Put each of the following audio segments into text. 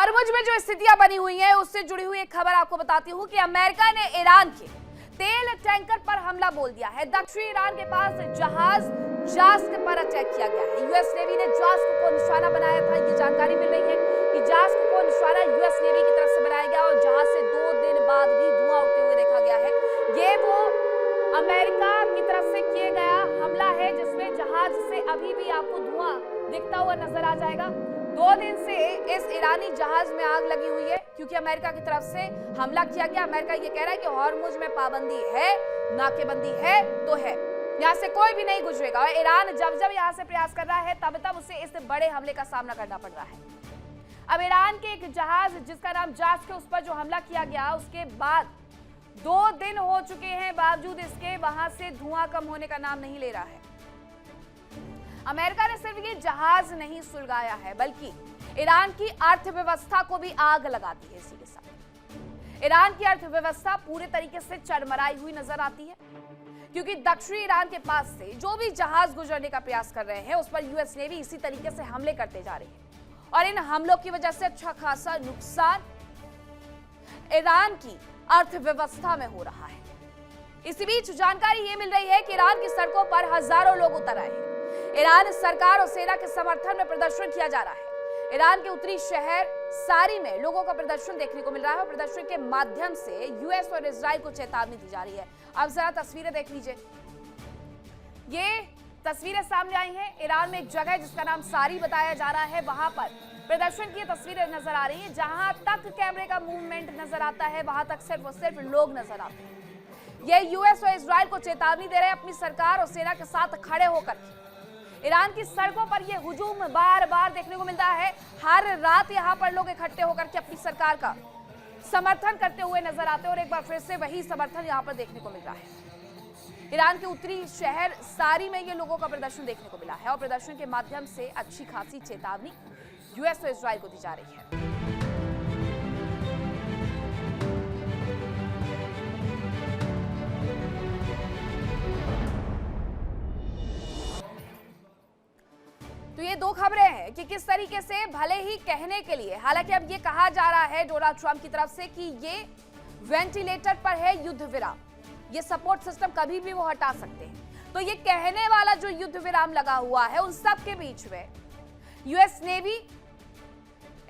Hormuz में जो स्थितियां बनी हुई हैं उससे जुड़ी हुई एक खबर आपको बताती हूं कि अमेरिका ने ईरान के तेल टैंकर पर हमला बोल दिया है। दक्षिणी ईरान के पास जहाज जास्क पर अटैक किया गया है। यूएस नेवी ने जास्क को निशाना बनाया था। ये जानकारी मिल रही है कि जास्क को निशाना यूएस नेवी की तरफ से बनाया गया और जहाज से 2 दिन बाद भी धुआं उठते हुए देखा गया है। ये वो अमेरिका की तरफ से किया गया हमला है जिसमें जहाज से अभी भी आपको धुआं दिखता हुआ नजर आ जाएगा। 2 दिन से इस ईरानी जहाज में आग लगी हुई है क्योंकि अमेरिका की तरफ से हमला किया गया। अमेरिका ये कह रहा है कि हॉर्मुज में पाबंदी है, नाकेबंदी है तो है, यहाँ से कोई भी नहीं गुजरेगा। और ईरान जब जब यहाँ से प्रयास कर रहा है तब तब उसे इस बड़े हमले का सामना करना पड़ रहा है। अब ईरान के एक जहाज जिसका नाम जास्क है उस पर जो हमला किया गया उसके बाद 2 दिन हो चुके हैं, बावजूद इसके वहां से धुआं कम होने का नाम नहीं ले रहा है। अमेरिका ने सिर्फ ये जहाज नहीं सुलगाया है बल्कि ईरान की अर्थव्यवस्था को भी आग लगा दी है। इसी के साथ ईरान की अर्थव्यवस्था पूरे तरीके से चरमराई हुई नजर आती है क्योंकि दक्षिणी ईरान के पास से जो भी जहाज गुजरने का प्रयास कर रहे हैं उस पर यूएस नेवी इसी तरीके से हमले करते जा रही है और इन हमलों की वजह से अच्छा खासा नुकसान ईरान की अर्थव्यवस्था में हो रहा है। इसी बीच जानकारी ये मिल रही है कि ईरान की सड़कों पर हजारों लोग उतर आए हैं। ईरान सरकार और सेना के समर्थन में प्रदर्शन किया जा रहा है। ईरान के उत्तरी शहर सारी में लोगों का प्रदर्शन देखने को मिल रहा है और प्रदर्शन के माध्यम से यूएस और इजराइल को चेतावनी दी जा रही है। अब जरा तस्वीरें देख लीजिए। ये तस्वीरें सामने आई हैं। ईरान में एक जगह जिसका नाम सारी बताया जा रहा है, वहां पर प्रदर्शन की तस्वीरें नजर आ रही हैं। जहां तक कैमरे का मूवमेंट नजर आता है वहां तक सिर्फ और सिर्फ लोग नजर आते हैं। ये यूएस और इजराइल को चेतावनी दे रहे हैं अपनी सरकार और सेना के साथ खड़े होकर। ईरान की सड़कों पर यह हुजूम बार बार देखने को मिलता है। हर रात यहां पर लोग इकट्ठे होकर के अपनी सरकार का समर्थन करते हुए नजर आते हैं और एक बार फिर से वही समर्थन यहां पर देखने को मिल रहा है। ईरान के उत्तरी शहर सारी में ये लोगों का प्रदर्शन देखने को मिला है और प्रदर्शन के माध्यम से अच्छी खासी चेतावनी यूएस और इजराइल को दी जा रही है। तो ये 2 खबरें हैं कि किस तरीके से भले ही कहने के लिए, हालांकि अब ये कहा जा रहा है डोनाल्ड ट्रंप की तरफ से कि ये वेंटिलेटर पर है युद्ध विराम, ये सपोर्ट सिस्टम कभी भी वो हटा सकते हैं। तो ये कहने वाला जो युद्ध विराम लगा हुआ है उन सब के बीच में यूएस नेवी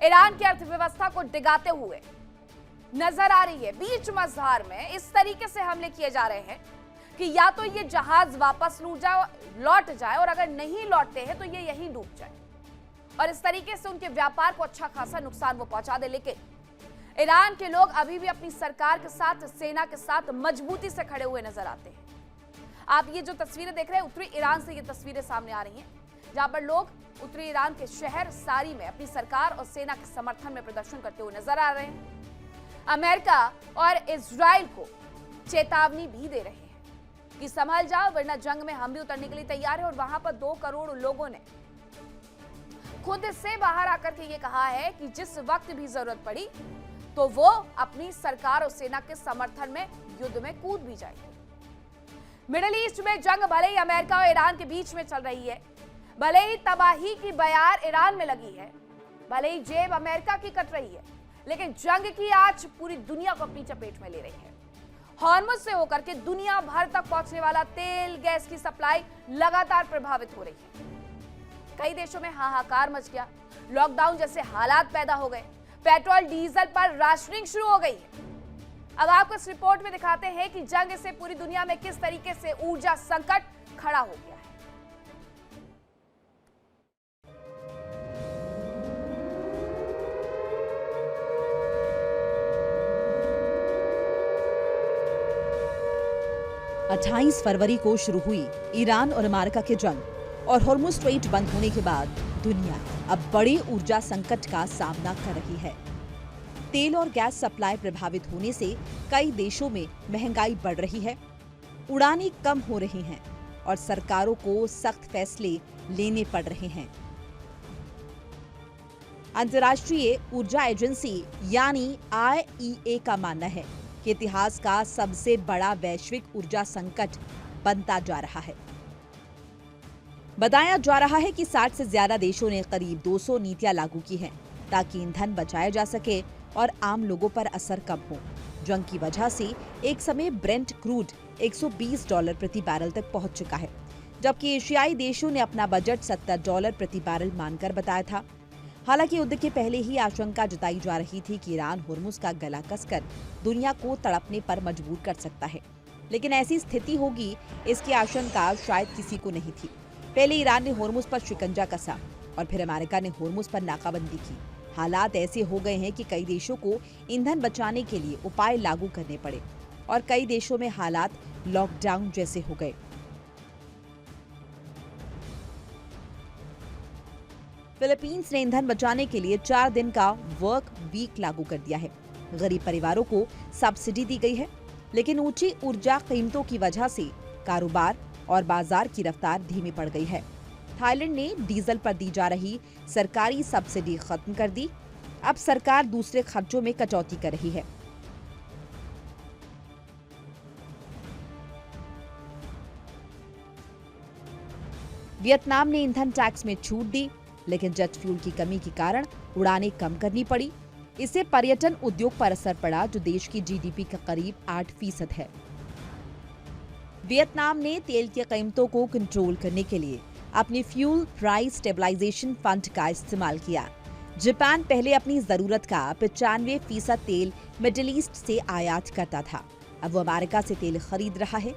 ईरान की अर्थव्यवस्था को डिगाते हुए नजर आ रही है। बीच मझधार में इस तरीके से हमले किए जा रहे हैं कि या तो ये जहाज वापस लौट जाए और अगर नहीं लौटते हैं तो ये यहीं डूब जाए और इस तरीके से उनके व्यापार को अच्छा खासा नुकसान वो पहुंचा दे। लेकिन ईरान के लोग अभी भी अपनी सरकार के साथ, सेना के साथ मजबूती से खड़े हुए नजर आते हैं। आप ये जो तस्वीरें देख रहे हैं उत्तरी ईरान से ये तस्वीरें सामने आ रही हैं जहां पर लोग उत्तरी ईरान के शहर सारी में अपनी सरकार और सेना के समर्थन में प्रदर्शन करते हुए नजर आ रहे हैं। अमेरिका और इजराइल को चेतावनी भी दे रहे हैं कि संभल जाओ वरना जंग में हम भी उतरने के लिए तैयार है। और वहां पर 2 करोड़ लोगों ने खुद से बाहर आकर के ये कहा है कि जिस वक्त भी जरूरत पड़ी तो वो अपनी सरकार और सेना के समर्थन में युद्ध में कूद भी जाएगी। मिडिल ईस्ट में जंग भले ही अमेरिका और ईरान के बीच में चल रही है, भले ही तबाही की बयार ईरान में लगी है, भले ही जेब अमेरिका की कट रही है, लेकिन जंग की आंच पूरी दुनिया को अपनी चपेट में ले रही है। हॉर्मुज से होकर के दुनिया भर तक पहुंचने वाला तेल गैस की सप्लाई लगातार प्रभावित हो रही है। कई देशों में हाहाकार मच गया, लॉकडाउन जैसे हालात पैदा हो गए, पेट्रोल डीजल पर राशनिंग शुरू हो गई है। अब आपको इस रिपोर्ट में दिखाते हैं कि जंग से पूरी दुनिया में किस तरीके से ऊर्जा संकट खड़ा हो गया है। अट्ठाईस फरवरी को शुरू हुई ईरान और अमेरिका की जंग और हॉर्मुज स्ट्रेट बंद होने के बाद दुनिया अब बड़े ऊर्जा संकट का सामना कर रही है। तेल और गैस सप्लाई प्रभावित होने से कई देशों में महंगाई बढ़ रही है, उड़ानें कम हो रही हैं और सरकारों को सख्त फैसले लेने पड़ रहे हैं। अंतर्राष्ट्रीय ऊर्जा एजेंसी यानी IEA का मानना है कि इतिहास का सबसे बड़ा वैश्विक ऊर्जा संकट बनता जा रहा है। बताया जा रहा है कि 60 से ज्यादा देशों ने करीब 200 नीतियां लागू की हैं ताकि ईंधन बचाया जा सके और आम लोगों पर असर कम हो। जंग की वजह से एक समय ब्रेंट क्रूड $120 प्रति बैरल तक पहुंच चुका है, जबकि एशियाई देशों ने अपना बजट $70 प्रति बैरल मानकर बताया था। हालांकि युद्ध के पहले ही आशंका जताई जा रही थी कि ईरान होर्मुज का गला कसकर दुनिया को तड़पने पर मजबूर कर सकता है, लेकिन ऐसी स्थिति होगी इसकी आशंका शायद किसी को नहीं थी। पहले ईरान ने होर्मुज पर शिकंजा कसा और फिर अमेरिका ने होर्मुज पर नाकाबंदी की। हालात ऐसे हो गए हैं कि कई देशों को ईंधन बचाने के लिए उपाय लागू करने पड़े और कई देशों में हालात लॉकडाउन जैसे हो गए। फिलीपींस ने ईंधन बचाने के लिए 4 दिन का वर्क वीक लागू कर दिया है। गरीब परिवारों को सब्सिडी दी गई है, लेकिन ऊंची ऊर्जा कीमतों की वजह से कारोबार और बाजार की रफ्तार धीमी पड़ गई है। थाईलैंड ने डीजल पर दी जा रही सरकारी सब्सिडी खत्म कर दी। अब सरकार दूसरे खर्चों में कटौती कर रही है। वियतनाम ने ईंधन टैक्स में छूट दी, लेकिन जेट फ्यूल की कमी के कारण उड़ानें कम करनी पड़ी। इससे पर्यटन उद्योग पर असर पड़ा, जो देश की जीडीपी का करीब 8% है। वियतनाम ने तेल की कीमतों को कंट्रोल करने के लिए अपने फ्यूल प्राइस स्टेबलाइजेशन फंड का इस्तेमाल किया। जापान पहले अपनी जरूरत का 95% तेल मिडिल ईस्ट से आयात करता था, अब वो अमेरिका से तेल खरीद रहा है।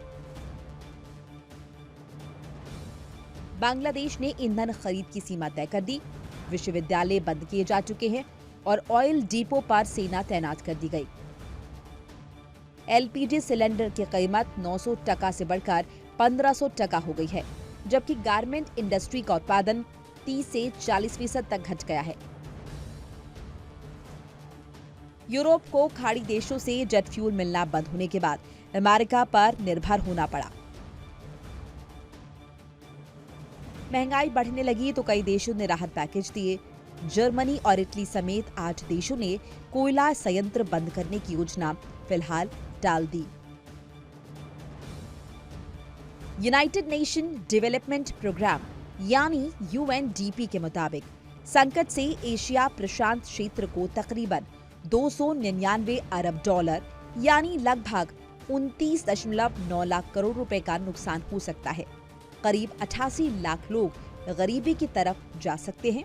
बांग्लादेश ने ईंधन खरीद की सीमा तय कर दी। विश्वविद्यालय बंद किए जा चुके हैं और ऑयल डिपो पर सेना तैनात कर दी गई। एलपीजी सिलेंडर की कीमत 900 टका से बढ़कर 1500 टका हो गई है, जबकि गारमेंट इंडस्ट्री का उत्पादन 30 से 40% तक घट गया है। यूरोप को खाड़ी देशों से जेट फ्यूल मिलना बंद होने के बाद अमेरिका पर निर्भर होना पड़ा। महंगाई बढ़ने लगी तो कई देशों ने राहत पैकेज दिए। जर्मनी और इटली समेत 8 देशों ने कोयला संयंत्र बंद करने की योजना फिलहाल टाल दी। यूनाइटेड नेशन डेवलपमेंट प्रोग्राम यानी यूएनडीपी के मुताबिक संकट से एशिया प्रशांत क्षेत्र को तकरीबन $299 अरब यानी लगभग 29.9 लाख करोड़ रुपए का नुकसान हो सकता है। करीब 88 लाख लोग गरीबी की तरफ जा सकते हैं।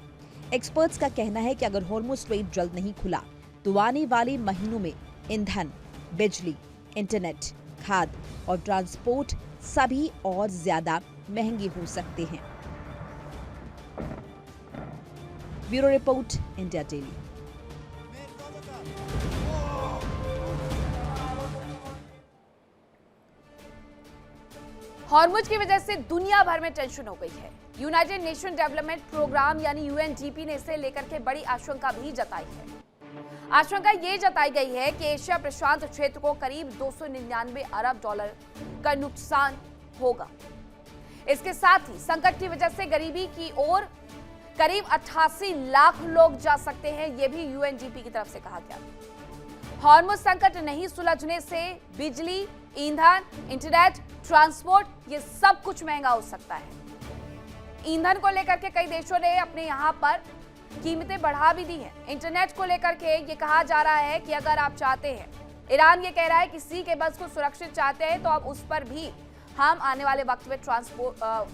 एक्सपर्ट्स का कहना है कि अगर होर्मुज स्ट्रेट जल्द नहीं खुला तो आने वाले महीनों में ईंधन, बिजली, इंटरनेट, खाद और ट्रांसपोर्ट सभी और ज्यादा महंगे हो सकते हैं। Bureau report, India daily. Hormuz की वजह से दुनिया भर में टेंशन हो गई है। यूनाइटेड नेशन डेवलपमेंट प्रोग्राम यानी यूएनडीपी ने इसे लेकर के बड़ी आशंका भी जताई है। आशंका ये जताई गई है कि एशिया प्रशांत क्षेत्र को करीब $299 अरब का नुकसान होगा। इसके साथ ही संकट की वजह से गरीबी की ओर करीब 88 लाख लोग जा सकते हैं, यह भी यूएनडीपी की तरफ से कहा गया। हॉर्मुज संकट नहीं सुलझने से बिजली, ईंधन, इंटरनेट, ट्रांसपोर्ट ये सब कुछ महंगा हो सकता है। ईंधन को लेकर के कई देशों ने अपने यहाँ पर कीमतें बढ़ा भी दी हैं। इंटरनेट को लेकर के ये कहा जा रहा है कि अगर आप चाहते हैं, ईरान ये कह रहा है कि सी के बस को सुरक्षित चाहते हैं तो अब उस पर भी हम आने वाले वक्त में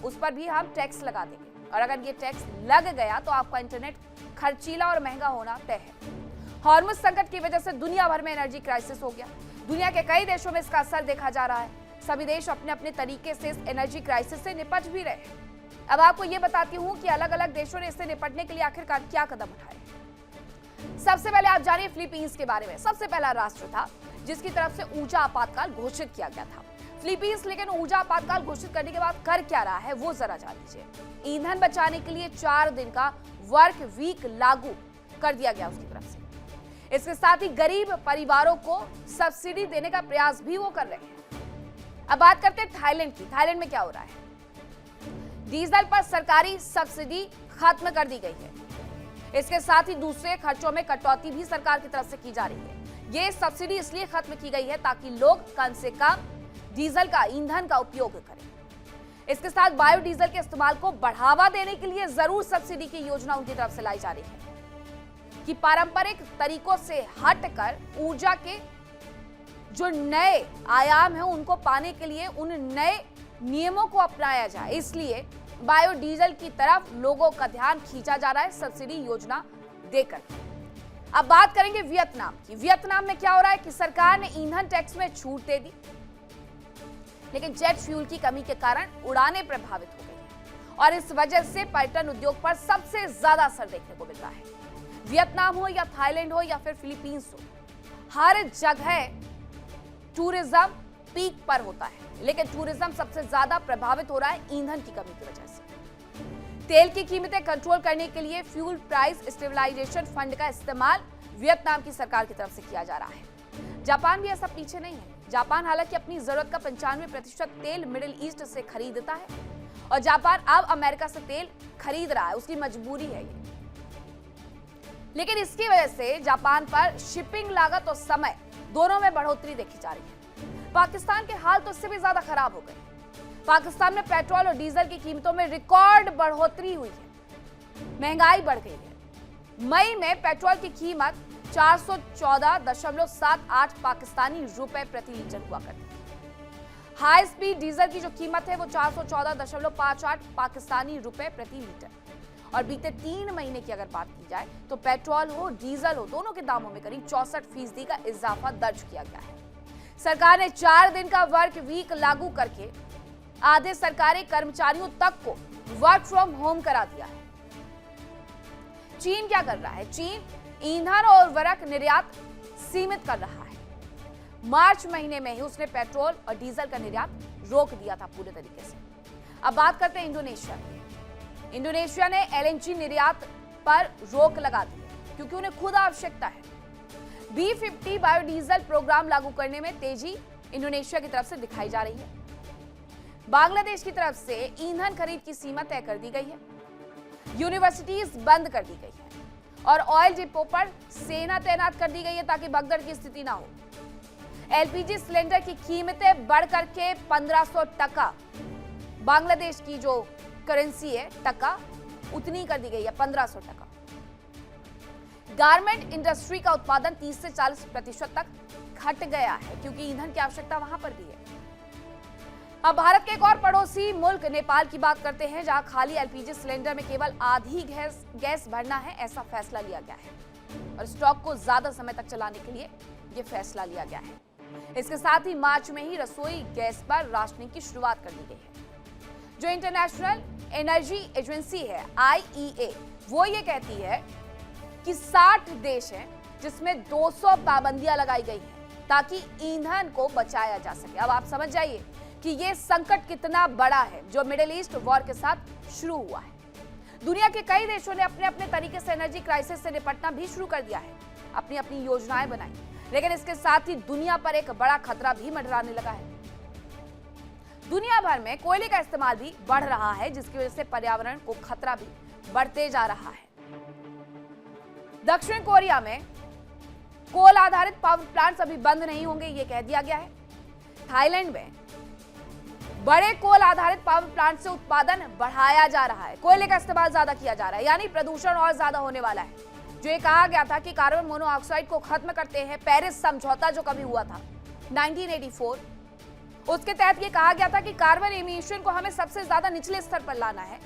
उस पर भी हम टैक्स लगा देंगे, और अगर ये टैक्स लग गया तो आपका इंटरनेट खर्चीला और महंगा होना तय है। हॉर्मुज संकट की वजह से दुनिया भर में एनर्जी क्राइसिस हो गया। दुनिया के कई देशों में इसका असर देखा जा रहा है। सभी देश अपने अपने तरीके से इस एनर्जी क्राइसिस से निपट भी रहे हैं। अब आपको ये बताती हूँ कि अलग अलग देशों ने इससे निपटने के लिए आखिरकार क्या कदम उठाए। सबसे पहले आप जानिए फिलीपींस के बारे में। सबसे पहला राष्ट्र था जिसकी तरफ से ऊर्जा आपातकाल घोषित किया गया था फिलीपींस। लेकिन ऊर्जा आपातकाल घोषित करने के बाद कर क्या रहा है वो जरा जान लीजिए। ईंधन बचाने के लिए 4 दिन का वर्क वीक लागू कर दिया गया उसकी तरफ से। इसके साथ ही गरीब परिवारों को सब्सिडी देने का प्रयास भी वो कर रहे हैं। अब बात करते हैं थाईलैंड की। थाईलैंड में क्या हो रहा है? डीजल पर सरकारी सब्सिडी खत्म कर दी गई है। इसके साथ ही दूसरे खर्चों में कटौती भी सरकार की तरफ से की जा रही है। ये सब्सिडी इसलिए खत्म की गई है ताकि लोग कम से कम डीजल का, ईंधन का उपयोग करें। इसके साथ बायोडीजल के इस्तेमाल को बढ़ावा देने के लिए जरूर सब्सिडी की योजना उनकी तरफ से लाई जा रही है। कि पारंपरिक तरीकों से हटकर ऊर्जा के जो नए आयाम हैं उनको पाने के लिए उन नए नियमों को अपनाया जाए। इसलिए बायोडीजल की तरफ लोगों का ध्यान खींचा जा रहा है सब्सिडी योजना देकर। अब बात करेंगे वियतनाम की। वियतनाम में क्या हो रहा है कि सरकार ने ईंधन टैक्स में छूट दे दी, लेकिन जेट फ्यूल की कमी के कारण उड़ानें प्रभावित हो गई हैं और इस वजह से पर्यटन उद्योग पर सबसे ज्यादा असर देखने को मिल रहा है। वियतनाम हो या थाईलैंड हो या फिर फिलीपींस हो, हर जगह टूरिज्म पीक पर होता है, लेकिन टूरिज्म सबसे ज्यादा प्रभावित हो रहा है ईंधन की कमी की वजह से। तेल की कीमतें कंट्रोल करने के लिए फ्यूल प्राइस स्टेबलाइजेशन फंड का इस्तेमाल वियतनाम की सरकार की तरफ से किया जा रहा है। जापान भी ऐसा पीछे नहीं है। जापान हालांकि अपनी जरूरत का 95% तेल मिडिल ईस्ट से खरीदता है और जापान अब अमेरिका से तेल खरीद रहा है, उसकी मजबूरी है ये। लेकिन इसकी वजह से जापान पर शिपिंग लागत और समय दोनों में बढ़ोतरी देखी जा रही है। पाकिस्तान के हाल तो इससे भी ज्यादा खराब हो गए। पाकिस्तान में पेट्रोल और डीजल की कीमतों में रिकॉर्ड बढ़ोतरी हुई है, महंगाई बढ़ गई है। मई में पेट्रोल की कीमत 414.78 पाकिस्तानी रुपए प्रति लीटर हुआ करती है। हाई स्पीड डीजल की जो कीमत है वो 414.58 पाकिस्तानी रुपए प्रति लीटर। और बीते 3 महीने की अगर बात की जाए तो पेट्रोल हो डीजल हो, दोनों के दामों में करीब 64% का इजाफा दर्ज किया गया है। सरकार ने 4 दिन का वर्क वीक लागू करके आधे सरकारी कर्मचारियों तक को वर्क फ्रॉम होम करा दिया है। चीन क्या कर रहा है? चीन ईंधन और उर्वरक निर्यात सीमित कर रहा है। मार्च महीने में ही उसने पेट्रोल और डीजल का निर्यात रोक दिया था पूरे तरीके से। अब बात करते हैं इंडोनेशिया की। इंडोनेशिया ने एलएनजी निर्यात पर रोक लगा दी है क्योंकि उन्हें खुद आवश्यकता है। B50 बायोडीजल प्रोग्राम लागू करने में तेजी इंडोनेशिया की तरफ से दिखाई जा रही है। बांग्लादेश की तरफ से ईंधन खरीद की सीमा तय कर दी गई है। यूनिवर्सिटीज बंद कर दी गई है और ऑयल डिपो पर सेना तैनात कर दी गई है ताकि भगदड़ की स्थिति ना हो। एलपीजी सिलेंडर की कीमतें बढ़कर के 1500 टका, बांग्लादेश की जो करेंसी है टका, उतनी कर दी गई है 1500 टका। गारमेंट इंडस्ट्री का उत्पादन 30 से 40% तक घट गया है क्योंकि ईंधन की आवश्यकता वहां पर भी है। अब भारत के एक और पड़ोसी मुल्क नेपाल की बात करते हैं, जहां खाली एलपीजी सिलेंडर में केवल आधी गैस भरना है, ऐसा फैसला लिया गया है और स्टॉक को ज्यादा समय तक चलाने के लिए यह फैसला लिया गया है। इसके साथ ही मार्च में ही रसोई गैस पर राशनिंग की शुरुआत कर दी गई है। जो इंटरनेशनल एनर्जी एजेंसी है IEA, वो ये कहती है कि 60 देश हैं जिसमें 200 पाबंदियां लगाई गई हैं ताकि ईंधन को बचाया जा सके। अब आप समझ जाइए कि ये संकट कितना बड़ा है जो मिडिल ईस्ट वॉर के साथ शुरू हुआ है। दुनिया के कई देशों ने अपने अपने तरीके से एनर्जी क्राइसिस से निपटना भी शुरू कर दिया है, अपनी अपनी योजनाएं बनाई, लेकिन इसके साथ ही दुनिया पर एक बड़ा खतरा भी मंडराने लगा है। दुनिया भर में कोयले का इस्तेमाल भी बढ़ रहा है, जिसकी वजह से पर्यावरण को खतरा भी बढ़ते जा रहा है। दक्षिण कोरिया में कोल आधारित पावर प्लांट्स अभी बंद नहीं होंगे, यह कह दिया गया है। थाईलैंड में बड़े कोल आधारित पावर प्लांट से उत्पादन बढ़ाया जा रहा है, कोयले का इस्तेमाल ज्यादा किया जा रहा है, यानी प्रदूषण और ज्यादा होने वाला है। जो ये कहा गया था कि कार्बन मोनोऑक्साइड को खत्म करते हैं, पेरिस समझौता जो कभी हुआ था 1984, उसके तहत ये कहा गया था कि कार्बन इमिशन को हमें सबसे ज्यादा निचले स्तर पर लाना है,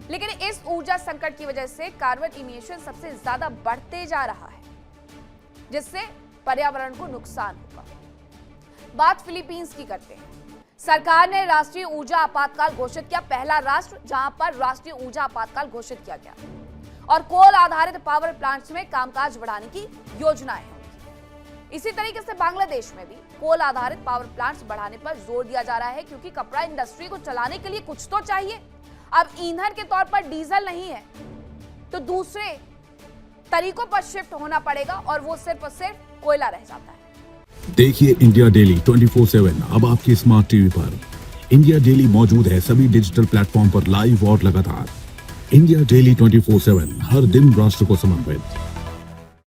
लेकिन इस ऊर्जा संकट की वजह से कार्बन इमिशन सबसे ज्यादा बढ़ते जा रहा है, जिससे पर्यावरण को नुकसान होगा। बात फिलीपींस की करते हैं। सरकार ने राष्ट्रीय ऊर्जा आपातकाल घोषित किया, पहला राष्ट्र जहां पर राष्ट्रीय ऊर्जा आपातकाल घोषित किया गया और कोल आधारित पावर प्लांट्स में कामकाज बढ़ाने की योजना है। इसी तरीके से बांग्लादेश में भी कोल आधारित पावर प्लांट्स बढ़ाने पर जोर दिया जा रहा है क्योंकि कपड़ा इंडस्ट्री को चलाने के लिए कुछ तो चाहिए। अब ईंधन के तौर पर डीजल नहीं है तो दूसरे तरीकों पर शिफ्ट होना पड़ेगा और वो सिर्फ और सिर्फ कोयला रह जाता है। देखिए इंडिया डेली 24/7 अब आपकी स्मार्ट टीवी पर। इंडिया डेली मौजूद है सभी डिजिटल प्लेटफॉर्म पर लाइव और लगातार। इंडिया डेली 24/7 हर दिन राष्ट्र को समर्पित।